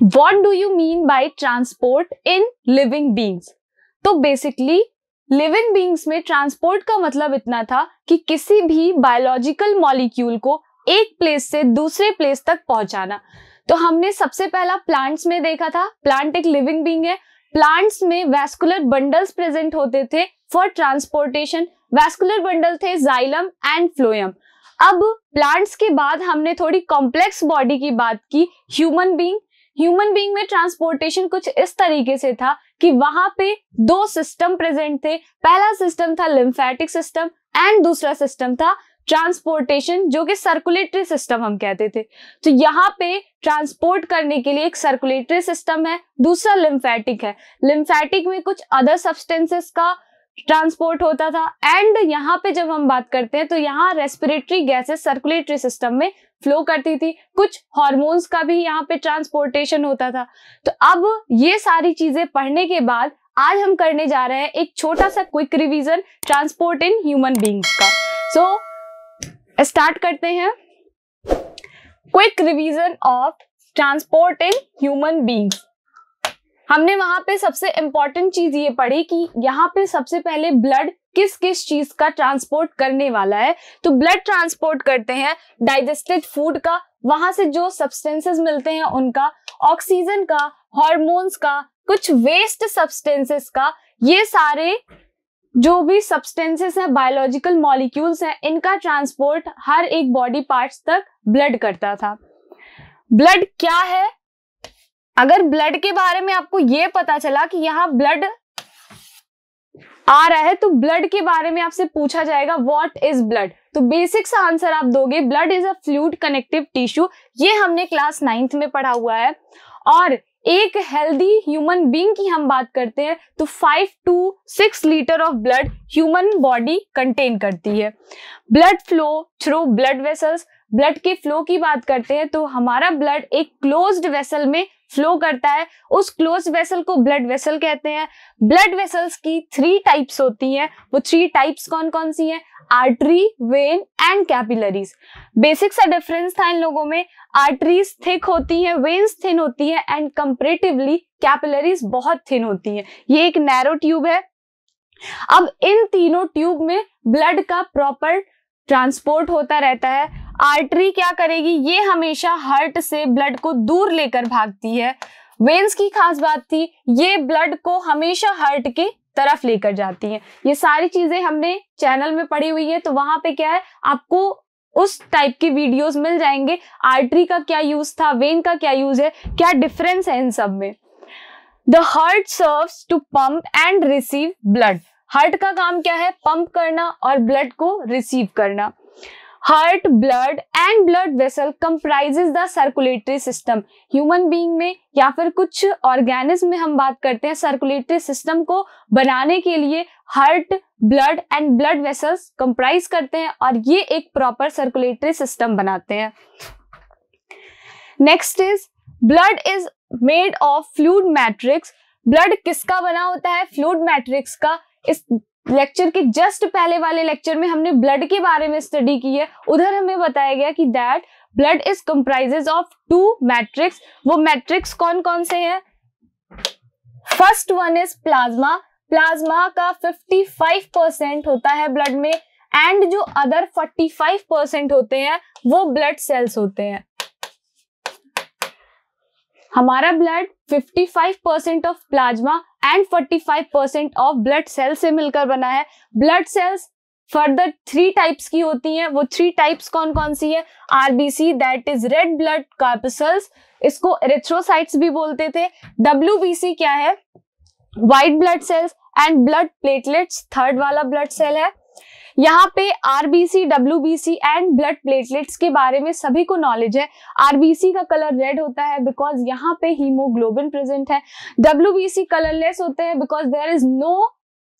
What do you mean by transport in living beings? तो basically living beings में transport का मतलब इतना था कि किसी भी बायोलॉजिकल मॉलिक्यूल को एक प्लेस से दूसरे प्लेस तक पहुंचाना। तो हमने सबसे पहला प्लांट्स में देखा था, प्लांट एक लिविंग बीइंग है। प्लांट्स में वैस्कुलर बंडल्स प्रेजेंट होते थे फॉर ट्रांसपोर्टेशन। वैस्कुलर बंडल थे जाइलम एंड फ्लोएम। अब प्लांट्स के बाद हमने थोड़ी कॉम्प्लेक्स बॉडी की बात की, ह्यूमन बीइंग। ह्यूमन बीइंग में ट्रांसपोर्टेशन कुछ इस तरीके से था कि वहां पे दो सिस्टम प्रेजेंट थे। पहला सिस्टम था लिम्फेटिक सिस्टम एंड दूसरा सिस्टम था ट्रांसपोर्टेशन, जो कि सर्कुलेटरी सिस्टम हम कहते थे। तो यहाँ पे ट्रांसपोर्ट करने के लिए एक सर्कुलेटरी सिस्टम है, दूसरा लिम्फेटिक है। लिम्फेटिक में कुछ अदर सब्सटेंसेस का ट्रांसपोर्ट होता था एंड यहाँ पे जब हम बात करते हैं तो यहाँ रेस्पिरेटरी गैसेस सर्कुलेटरी सिस्टम में फ्लो करती थी। कुछ हार्मोन्स का भी यहाँ पे ट्रांसपोर्टेशन होता था। तो अब ये सारी चीजें पढ़ने के बाद आज हम करने जा रहे हैं एक छोटा सा quick revision transport in human beings का। सो स्टार्ट करते हैं। Quick revision of transport in human beings. हमने वहां पे सबसे इंपॉर्टेंट चीज ये पढ़ी कि यहाँ पे सबसे पहले ब्लड किस किस चीज का ट्रांसपोर्ट करने वाला है। तो ब्लड ट्रांसपोर्ट करते हैं डाइजेस्टेड फूड का, वहां से जो सब्सटेंसेस मिलते हैं उनका, ऑक्सीजन का, हार्मोन्स का, कुछ वेस्ट सब्सटेंसेस का। ये सारे जो भी सब्सटेंसेस हैं, बायोलॉजिकल मॉलिक्यूल्स हैं, इनका ट्रांसपोर्ट हर एक बॉडी पार्ट्स तक ब्लड करता था। ब्लड क्या है? अगर ब्लड के बारे में आपको ये पता चला कि यहाँ ब्लड आ रहा है तो ब्लड के बारे में आपसे पूछा जाएगा व्हाट इज ब्लड। तो बेसिक सा आंसर आप दोगे blood is a fluid connective tissue. ये हमने क्लास 9th में पढ़ा हुआ है। और एक हेल्दी ह्यूमन बीइंग की हम बात करते हैं तो 5 to 6 litre of blood human body contain करती है। Blood flow through blood vessels. Blood के फ्लो की बात करते हैं तो हमारा ब्लड एक क्लोज्ड वेसल में फ्लो करता है। उस क्लोज वेसल को ब्लड वेसल कहते हैं। ब्लड वेसल्स की 3 टाइप्स होती हैं। वो 3 टाइप्स कौन कौन सी हैं? Artery, when and capillaries. Basic सा डिफरेंस था इन लोगों में। आर्टरीज थिक होती हैं, वेन्स थिन होती हैं एंड कंपैरेटिवली कैपिलरीज बहुत थिन होती हैं। ये एक नैरो ट्यूब है। अब इन तीनों ट्यूब में ब्लड का प्रॉपर ट्रांसपोर्ट होता रहता है। आर्टरी क्या करेगी? ये हमेशा हार्ट से ब्लड को दूर लेकर भागती है। वेन्स की खास बात थी, ये ब्लड को हमेशा हार्ट के तरफ लेकर जाती हैं। ये सारी चीजें हमने चैनल में पढ़ी हुई है, तो वहां पे क्या है, आपको उस टाइप की वीडियोस मिल जाएंगे। आर्टरी का क्या यूज था, वेन का क्या यूज है, क्या डिफरेंस है इन सब में। The heart serves to pump and receive blood. Heart का काम क्या है? पंप करना और ब्लड को रिसीव करना। Heart, blood and blood vessel comprises the circulatory system. Human being में या फिर कुछ ऑर्गेनिज्म में हम बात करते हैं, सर्कुलेटरी सिस्टम को बनाने के लिए heart, blood and blood vessels comprise करते हैं और ये एक प्रॉपर सर्कुलेटरी सिस्टम बनाते हैं। Next is blood is made of fluid matrix. Blood किसका बना होता है? फ्लूइड मैट्रिक्स का। इस लेक्चर के जस्ट पहले वाले लेक्चर में हमने ब्लड के बारे में स्टडी की है। उधर हमें बताया गया कि that blood is comprises of 2 matrix. वो मैट्रिक्स कौन कौन से हैं? First one is plasma. Plasma का 55% होता है ब्लड में एंड जो अदर 45% होते हैं वो ब्लड सेल्स होते हैं। हमारा blood 55% of plasma and 45% of blood cell से मिलकर बना है। ब्लड सेल्स फर्दर 3 टाइप्स की होती हैं। वो 3 टाइप्स कौन कौन सी है? RBC that is red blood corpuscles, इसको एरिथ्रोसाइट्स भी बोलते थे। डब्ल्यूबीसी क्या है? White blood cells and blood platelets third वाला ब्लड सेल है। यहाँ पे RBC, WBC and blood platelets के बारे में सभी को नॉलेज है। आरबीसी का कलर रेड होता है बिकॉज यहाँ पे हीमोग्लोबिन प्रेजेंट है। डब्ल्यूबीसी कलरलेस होते हैं because there is no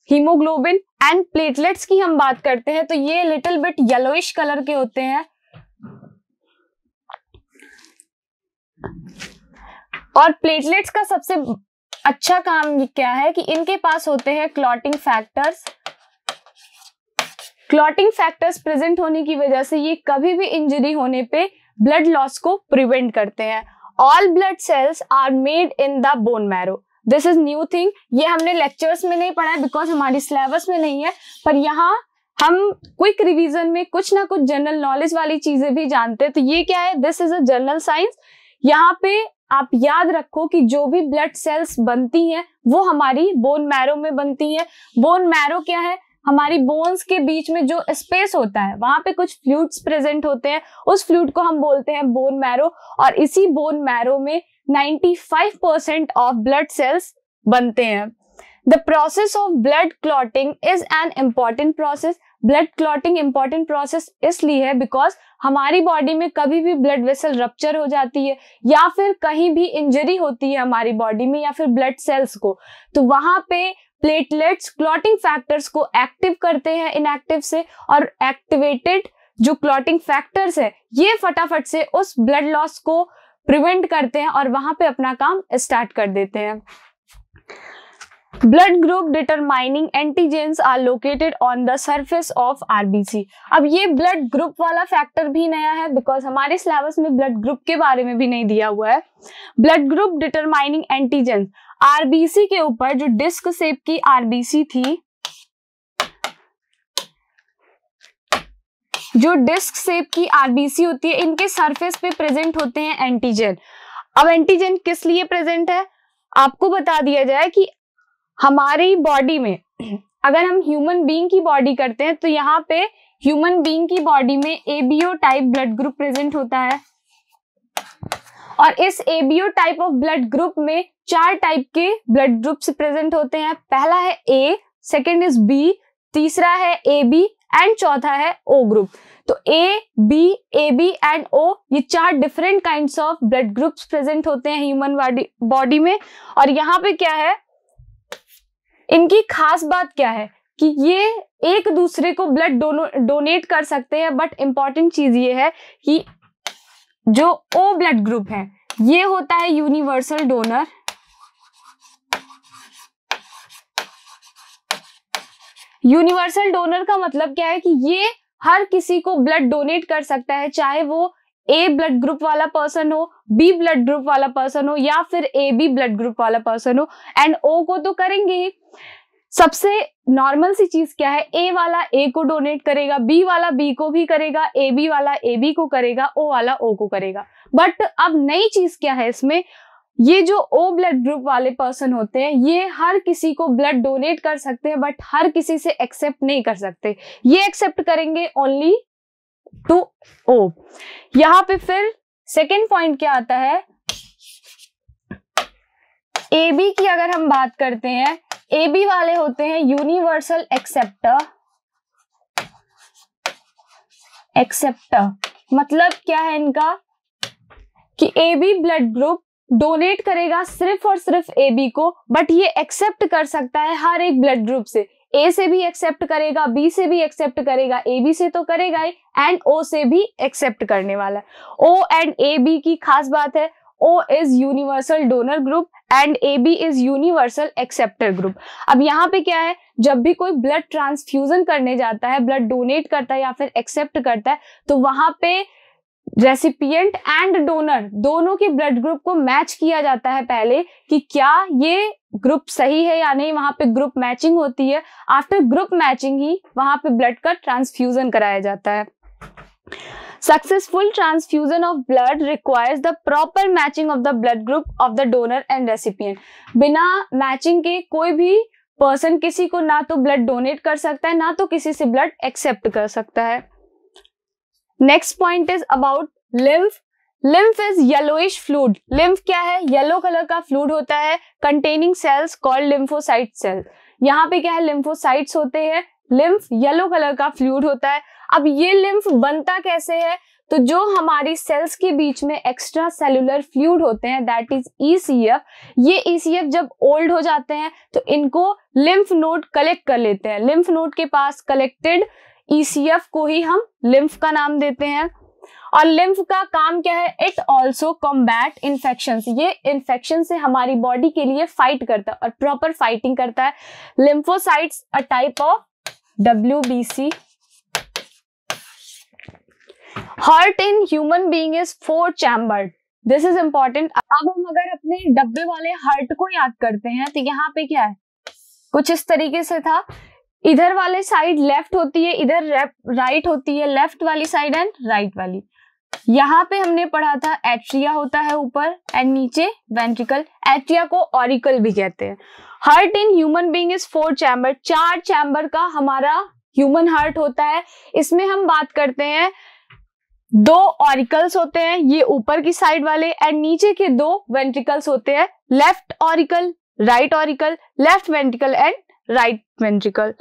haemoglobin. And platelets की हम बात करते हैं तो ये लिटिल बिट येलोइश कलर के होते हैं। और प्लेटलेट्स का सबसे अच्छा काम क्या है कि इनके पास होते हैं clotting factors. Clotting factors present होने की वजह से ये कभी भी इंजरी होने पे ब्लड लॉस को प्रिवेंट करते हैं। All blood cells are made in the bone marrow. This is new thing, ये हमने लेक्चर्स में नहीं पढ़ा है बिकॉज हमारी सिलेबस में नहीं है, पर यहाँ हम क्विक रिवीजन में कुछ ना कुछ जनरल नॉलेज वाली चीजें भी जानते हैं। तो ये क्या है, this is a general science. यहाँ पे आप याद रखो कि जो भी ब्लड सेल्स बनती हैं वो हमारी बोन मैरो में बनती हैं। बोन मैरो क्या है, हमारी बोन्स के बीच में जो स्पेस होता है वहां पे कुछ फ्लूइड्स प्रेजेंट होते हैं, उस फ्लूइड को हम बोलते हैं बोन मैरो, और इसी बोन मैरो में 95% ऑफ ब्लड सेल्स बनते हैं। The process of blood clotting is an important process. Blood clotting important process इसलिए है बिकॉज हमारी बॉडी में कभी भी ब्लड वेसल रप्चर हो जाती है या फिर कहीं भी इंजरी होती है हमारी बॉडी में या फिर ब्लड सेल्स को, तो वहां पे प्लेटलेट्स क्लॉटिंग फैक्टर्स को एक्टिव करते हैं इनएक्टिव से, और एक्टिवेटेड जो क्लॉटिंग फैक्टर्स है ये फटाफट से उस ब्लड लॉस को प्रिवेंट करते हैं और वहां पे अपना काम स्टार्ट कर देते हैं। Blood group determining antigens are located on the surface of RBC. अब ये ब्लड ग्रुप वाला फैक्टर भी नया है बिकॉज हमारे सिलेबस में ब्लड ग्रुप के बारे में भी नहीं दिया हुआ है। Blood group determining antigens, RBC के ऊपर जो डिस्क शेप की आरबीसी थी, जो डिस्क शेप की आरबीसी होती है, इनके सरफेस पे प्रेजेंट होते हैं एंटीजन। अब एंटीजन किस लिए प्रेजेंट है, आपको बता दिया जाए कि हमारी बॉडी में अगर हम ह्यूमन बीइंग की बॉडी करते हैं तो यहाँ पे ह्यूमन बीइंग की बॉडी में ABO type blood group present होता है, और इस ABO type of blood group में 4 टाइप के ब्लड ग्रुप्स प्रेजेंट होते हैं। पहला है ए, सेकेंड इज बी, तीसरा है ए बी एंड चौथा है ओ ग्रुप। तो ए बी एंड ओ, ये 4 different kinds of blood groups present होते हैं ह्यूमन बॉडी में। और यहाँ पे क्या है, इनकी खास बात क्या है कि ये एक दूसरे को ब्लड डोनेट कर सकते हैं, बट इंपॉर्टेंट चीज ये है कि जो ओ ब्लड ग्रुप है ये होता है यूनिवर्सल डोनर। यूनिवर्सल डोनर का मतलब क्या है कि ये हर किसी को ब्लड डोनेट कर सकता है, चाहे वो ए ब्लड ग्रुप वाला पर्सन हो, बी ब्लड ग्रुप वाला पर्सन हो या फिर ए बी ब्लड ग्रुप वाला पर्सन हो, एंड ओ को तो करेंगे ही। सबसे नॉर्मल सी चीज क्या है, ए वाला ए को डोनेट करेगा, बी वाला बी को भी करेगा, ए बी वाला ए बी को करेगा, ओ वाला ओ को करेगा। बट अब नई चीज क्या है इसमें, ये जो ओ ब्लड ग्रुप वाले पर्सन होते हैं ये हर किसी को ब्लड डोनेट कर सकते हैं, बट हर किसी से एक्सेप्ट नहीं कर सकते। ये एक्सेप्ट करेंगे ओनली टू ओ। यहाँ पे फिर सेकेंड पॉइंट क्या आता है, ए बी की अगर हम बात करते हैं, ए बी वाले होते हैं यूनिवर्सल एक्सेप्टर। मतलब क्या है इनका कि A B blood group donate करेगा सिर्फ और सिर्फ ए बी को, बट ये एक्सेप्ट कर सकता है हर एक ब्लड ग्रुप से। ए से भी एक्सेप्ट करेगा, बी से भी एक्सेप्ट करेगा, ए बी से तो करेगा ही, एंड ओ से भी एक्सेप्ट करने वाला है। ओ एंड ए बी की खास बात है, O is universal donor group and AB is universal acceptor group। अब यहाँ पे क्या है, जब भी कोई ब्लड ट्रांसफ्यूजन करने जाता है, ब्लड डोनेट करता है या फिर एक्सेप्ट करता है, तो वहां पे रेसिपिएंट एंड डोनर दोनों के ब्लड ग्रुप को मैच किया जाता है पहले कि क्या ये ग्रुप सही है या नहीं। वहां पे ग्रुप मैचिंग होती है, आफ्टर ग्रुप मैचिंग ही वहां पे ब्लड का ट्रांसफ्यूजन कराया जाता है। Successful transfusion of blood requires the proper matching of the blood group of the donor and recipient। बिना मैचिंग के कोई भी पर्सन किसी को ना तो ब्लड डोनेट कर सकता है ना तो किसी से ब्लड एक्सेप्ट कर सकता है। Next point is about lymph. Lymph is yellowish fluid. Lymph क्या है, येलो कलर का फ्लूइड होता है containing cells called lymphocyte cell. यहाँ पे क्या है, लिम्फोसाइट्स होते हैं। लिम्फ येलो कलर का फ्लूइड होता है। अब ये लिम्फ बनता कैसे है, तो जो हमारी सेल्स के बीच में एक्स्ट्रा सेलुलर फ्लूइड होते हैं दैट इज ECF, ये ECF जब ओल्ड हो जाते हैं तो इनको लिम्फ नोड कलेक्ट कर लेते हैं। लिम्फ नोड के पास कलेक्टेड ECF को ही हम लिम्फ का नाम देते हैं। और लिम्फ का काम क्या है, इट ऑल्सो कॉम्बैट इन्फेक्शन। ये इन्फेक्शन से हमारी बॉडी के लिए फाइट करता है और प्रॉपर फाइटिंग करता है। Lymphocytes a type of WBC। Heart in human being is 4 chambered। This is important. अब हम अगर अपने डब्बे वाले हार्ट को याद करते हैं तो यहाँ पे क्या है, कुछ इस तरीके से था, इधर वाले साइड लेफ्ट होती है, इधर राइट होती है, लेफ्ट वाली साइड एंड राइट वाली। यहाँ पे हमने पढ़ा था एट्रिया होता है ऊपर एंड नीचे वेंट्रिकल। एट्रिया को ऑरिकल भी कहते हैं। Heart in human being is 4 chamber, 4 chamber का हमारा ह्यूमन हार्ट होता है। इसमें हम बात करते हैं 2 ऑरिकल्स होते हैं, ये ऊपर की साइड वाले, एंड नीचे के 2 वेंट्रिकल्स होते हैं, left auricle, right auricle, left ventricle and right ventricle.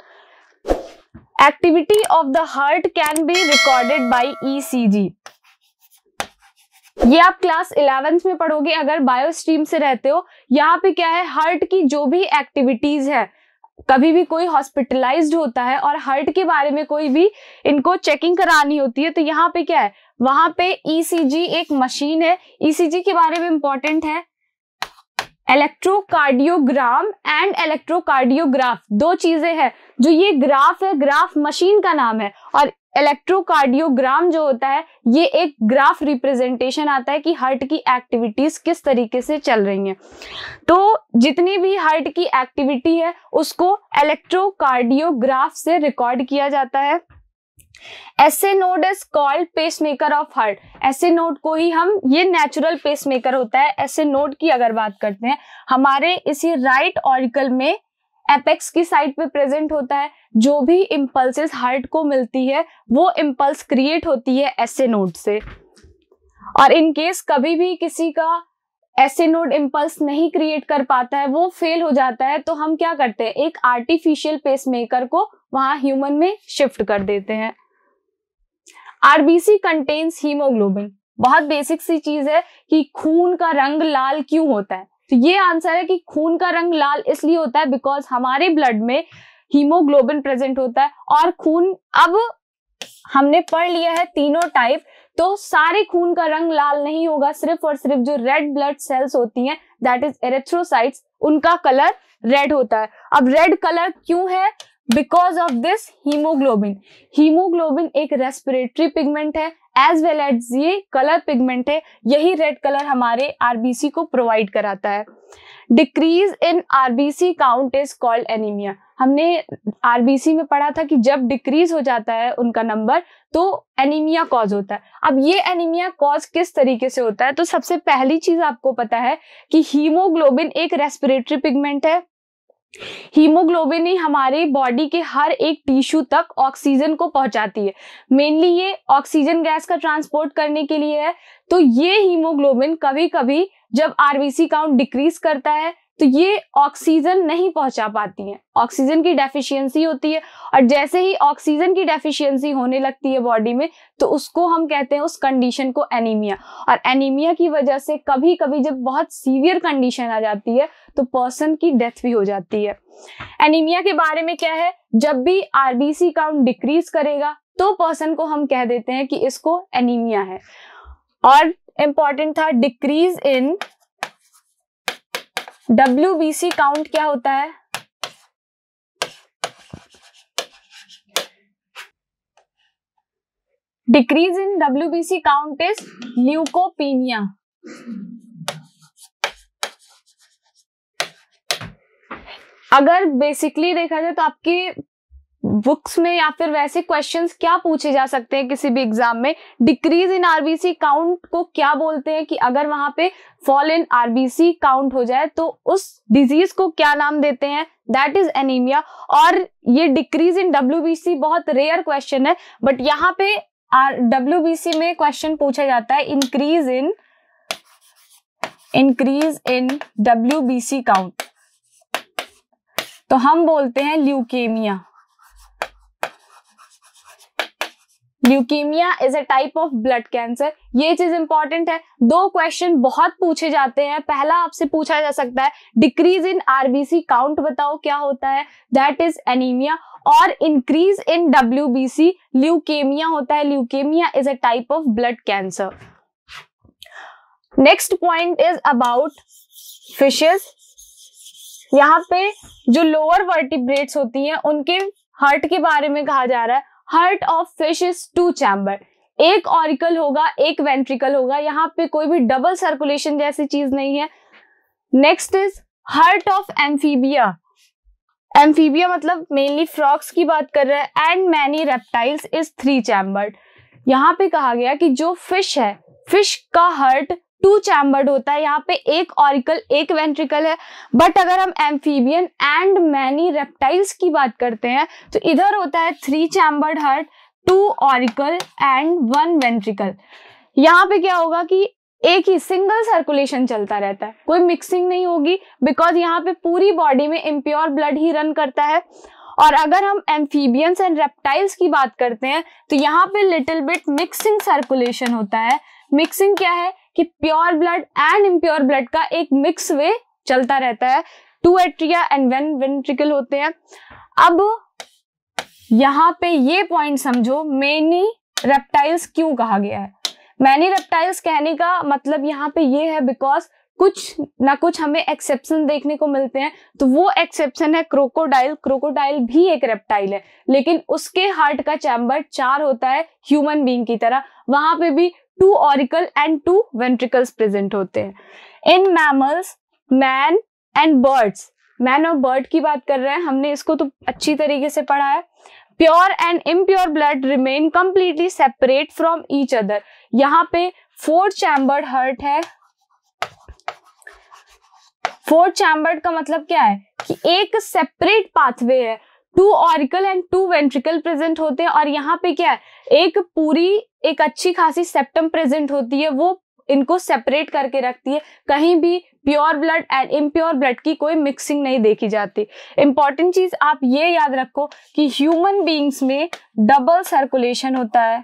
Activity of the heart can be recorded by ECG. ये आप क्लास 11th में पढ़ोगे अगर बायो स्ट्रीम से रहते हो। यहाँ पे क्या है, हार्ट की जो भी एक्टिविटीज है, कभी भी कोई हॉस्पिटलाइज्ड होता है और हार्ट के बारे में कोई भी इनको चेकिंग करानी होती है तो यहाँ पे क्या है, वहां पे ईसीजी एक मशीन है। ईसीजी के बारे में इंपॉर्टेंट है, इलेक्ट्रोकार्डियोग्राम एंड इलेक्ट्रोकार्डियोग्राफ, 2 चीजें हैं। जो ये ग्राफ है, ग्राफ मशीन का नाम है, और इलेक्ट्रोकार्डियोग्राम जो होता है ये एक ग्राफ रिप्रेजेंटेशन आता है कि हार्ट की एक्टिविटीज किस तरीके से चल रही हैं। तो जितनी भी हार्ट की एक्टिविटी है उसको इलेक्ट्रोकार्डियोग्राफ से रिकॉर्ड किया जाता है। ऐसे node is called pacemaker of heart. ऐसे नोड को ही हम, ये नेचुरल पेसमेकर होता है। ऐसे नोड की अगर बात करते हैं, हमारे इसी राइट ऑरिकल में एपेक्स की साइड पे प्रेजेंट होता है। जो भी इम्पल्सेस हार्ट को मिलती है वो इम्पल्स क्रिएट होती है ऐसे नोड से। और इन केस कभी भी किसी का ऐसे नोड इम्पल्स नहीं क्रिएट कर पाता है, वो फेल हो जाता है, तो हम क्या करते हैं, एक आर्टिफिशियल पेसमेकर को वहां ह्यूमन में शिफ्ट कर देते हैं। RBC contains haemoglobin. बहुत बेसिक सी चीज है कि खून का रंग लाल क्यों होता है, तो ये आंसर है कि खून का रंग लाल इसलिए होता है बिकॉज हमारे ब्लड में हीमोग्लोबिन प्रेजेंट होता है। और खून, अब हमने पढ़ लिया है तीनों टाइप, तो सारे खून का रंग लाल नहीं होगा, सिर्फ और सिर्फ जो रेड ब्लड सेल्स होती हैं दैट इज एरिथ्रोसाइट्स, उनका कलर रेड होता है। अब रेड कलर क्यों है, because of this haemoglobin. Haemoglobin एक रेस्पिरेटरी पिगमेंट है एज वेल एज ये कलर पिगमेंट है, यही रेड कलर हमारे आरबीसी को प्रोवाइड कराता है। Decrease in RBC count is called anaemia. हमने आरबीसी में पढ़ा था कि जब डिक्रीज हो जाता है उनका नंबर तो एनीमिया कॉज होता है। अब ये एनीमिया कॉज किस तरीके से होता है, तो सबसे पहली चीज आपको पता है कि हीमोग्लोबिन एक रेस्पिरेटरी पिगमेंट है। हीमोग्लोबिन ही हमारे बॉडी के हर एक टिश्यू तक ऑक्सीजन को पहुंचाती है। मेनली ये ऑक्सीजन गैस का ट्रांसपोर्ट करने के लिए है। तो ये हीमोग्लोबिन कभी कभी जब आरबीसी काउंट डिक्रीज करता है तो ये ऑक्सीजन नहीं पहुंचा पाती है, ऑक्सीजन की डेफिशिएंसी होती है। और जैसे ही ऑक्सीजन की डेफिशिएंसी होने लगती है बॉडी में तो उसको हम कहते हैं, उस कंडीशन को एनीमिया। और एनीमिया की वजह से कभी कभी जब बहुत सीवियर कंडीशन आ जाती है तो पर्सन की डेथ भी हो जाती है। एनीमिया के बारे में क्या है, जब भी आरबीसी काउंट डिक्रीज करेगा तो पर्सन को हम कह देते हैं कि इसको एनीमिया है। और इंपॉर्टेंट था, डिक्रीज इन WBC काउंट क्या होता है, decrease in WBC count is leucopenia. अगर बेसिकली देखा जाए तो आपके बुक्स में या फिर वैसे क्वेश्चंस क्या पूछे जा सकते हैं किसी भी एग्जाम में, डिक्रीज इन आरबीसी काउंट को क्या बोलते हैं, कि अगर वहां पे फॉल इन आरबीसी काउंट हो जाए तो उस डिजीज को क्या नाम देते हैं, दैट इज एनीमिया। और ये डिक्रीज इन WBC बहुत रेयर क्वेश्चन है, बट यहाँ पे WBC में क्वेश्चन पूछा जाता है इंक्रीज इन WBC काउंट, तो हम बोलते हैं leukaemia. Leukaemia is a type of blood cancer. ये चीज इंपॉर्टेंट है, 2 क्वेश्चन बहुत पूछे जाते हैं। पहला आपसे पूछा जा सकता है डिक्रीज इन आरबीसी काउंट बताओ क्या होता है, दैट इज एनीमिया। और इंक्रीज इन WBC ल्यूकेमिया होता है। Leukaemia is a type of blood cancer. Next point is about fishes. यहाँ पे जो लोअर वर्टिब्रेट्स होती हैं उनके हार्ट के बारे में कहा जा रहा है। Heart of fish is 2 chamber. एक ऑरिकल होगा, एक वेंट्रिकल होगा, यहाँ पे कोई भी डबल सर्कुलेशन जैसी चीज नहीं है। Next is heart of amphibia. Amphibia मतलब मेनली फ्रॉग्स की बात कर रहे हैं। And many reptiles is 3 chambered. यहाँ पे कहा गया कि जो फिश है, फिश का हार्ट 2 चैम्बर्ड होता है, यहाँ पे एक ऑरिकल एक वेंट्रिकल है। बट अगर हम एम्फीबियन एंड मैनी रेप्टाइल्स की बात करते हैं तो इधर होता है 3 chambered heart, 2 auricle and 1 ventricle. यहाँ पे क्या होगा कि एक ही सिंगल सर्कुलेशन चलता रहता है, कोई मिक्सिंग नहीं होगी, बिकॉज यहाँ पे पूरी बॉडी में इम्प्योर ब्लड ही रन करता है। और अगर हम एम्फीबियंस एंड रेप्टाइल्स की बात करते हैं तो यहाँ पे लिटिल बिट मिक्सिंग सर्कुलेशन होता है। मिक्सिंग क्या है कि pure blood and impure blood का एक मिक्स वे चलता रहता है। 2 एट्रिया एंड 1 वेंट्रिकल होते हैं। अब यहाँ पे ये पॉइंट समझो, मेनी रेप्टाइल्स क्यों कहा गया है। मैनी रेप्टाइल्स कहने का मतलब यहाँ पे ये है बिकॉज कुछ ना कुछ हमें एक्सेप्शन देखने को मिलते हैं। तो वो एक्सेप्शन है क्रोकोडाइल। क्रोकोडाइल भी एक रेप्टाइल है, लेकिन उसके हार्ट का चैम्बर 4 होता है ह्यूमन बीइंग की तरह। वहां पे भी 2 ऑरिकल एंड 2 वेंट्रिकल्स प्रेजेंट होते हैं। In mammals, man and birds, man और बर्ड की बात कर रहे हैं, हमने इसको तो अच्छी तरीके से पढ़ा है। Pure and impure blood remain completely separate from each other. यहाँ पे 4 चैम्बर्ड हार्ट है। 4 चैम्बर्ड का मतलब क्या है कि एक सेपरेट पाथवे है, 2 ऑरिकल एंड 2 वेंट्रिकल प्रेजेंट होते हैं। और यहाँ पे क्या है, एक पूरी एक अच्छी खासी सेप्टम प्रेजेंट होती है, वो इनको सेपरेट करके रखती है। कहीं भी pure blood and impure blood की कोई मिक्सिंग नहीं देखी जाती। इंपॉर्टेंट चीज आप ये याद रखो कि ह्यूमन बीइंग्स में डबल सर्कुलेशन होता है।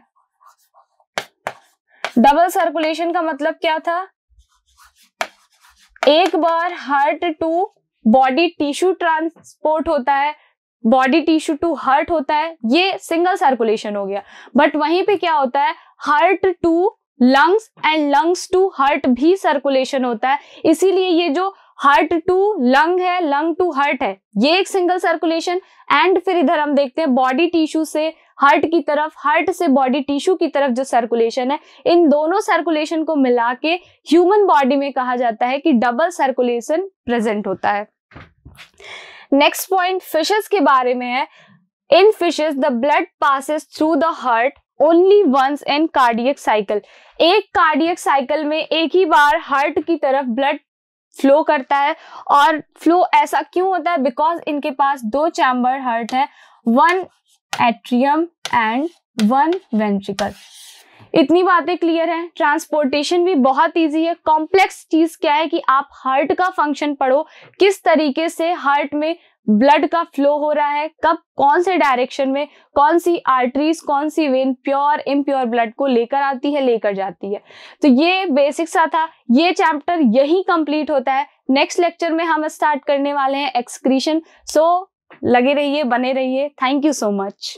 डबल सर्कुलेशन का मतलब क्या था, एक बार heart to body tissue transport होता है, बॉडी टिश्यू टू हार्ट होता है, ये सिंगल सर्कुलेशन हो गया। बट वहीं पे क्या होता है, heart to lungs and lungs to heart भी सर्कुलेशन होता है। इसीलिए ये जो हार्ट टू लंग है, लंग टू हार्ट है, ये एक सिंगल सर्कुलेशन। एंड फिर इधर हम देखते हैं बॉडी टिश्यू से हार्ट की तरफ, हार्ट से बॉडी टिश्यू की तरफ जो सर्कुलेशन है, इन दोनों सर्कुलेशन को मिला के ह्यूमन बॉडी में कहा जाता है कि डबल सर्कुलेशन प्रेजेंट होता है। नेक्स्ट पॉइंट फिशेस के बारे में है। In fishes the blood passes through the heart only once in cardiac cycle. एक कार्डियक साइकिल में एक ही बार हार्ट की तरफ ब्लड फ्लो करता है। और फ्लो ऐसा क्यों होता है, बिकॉज इनके पास 2 चैम्बर हार्ट है, 1 एट्रियम एंड 1 वेंट्रिकल। इतनी बातें क्लियर हैं। ट्रांसपोर्टेशन भी बहुत इजी है। कॉम्प्लेक्स चीज क्या है कि आप हार्ट का फंक्शन पढ़ो, किस तरीके से हार्ट में ब्लड का फ्लो हो रहा है, कब कौन से डायरेक्शन में कौन सी आर्टरीज कौन सी वेन प्योर इम्प्योर ब्लड को लेकर आती है, लेकर जाती है। तो ये बेसिक सा था, ये चैप्टर यही कंप्लीट होता है। नेक्स्ट लेक्चर में हम स्टार्ट करने वाले हैं एक्सक्रीशन। सो लगे रहिए, बने रहिए। Thank you so much.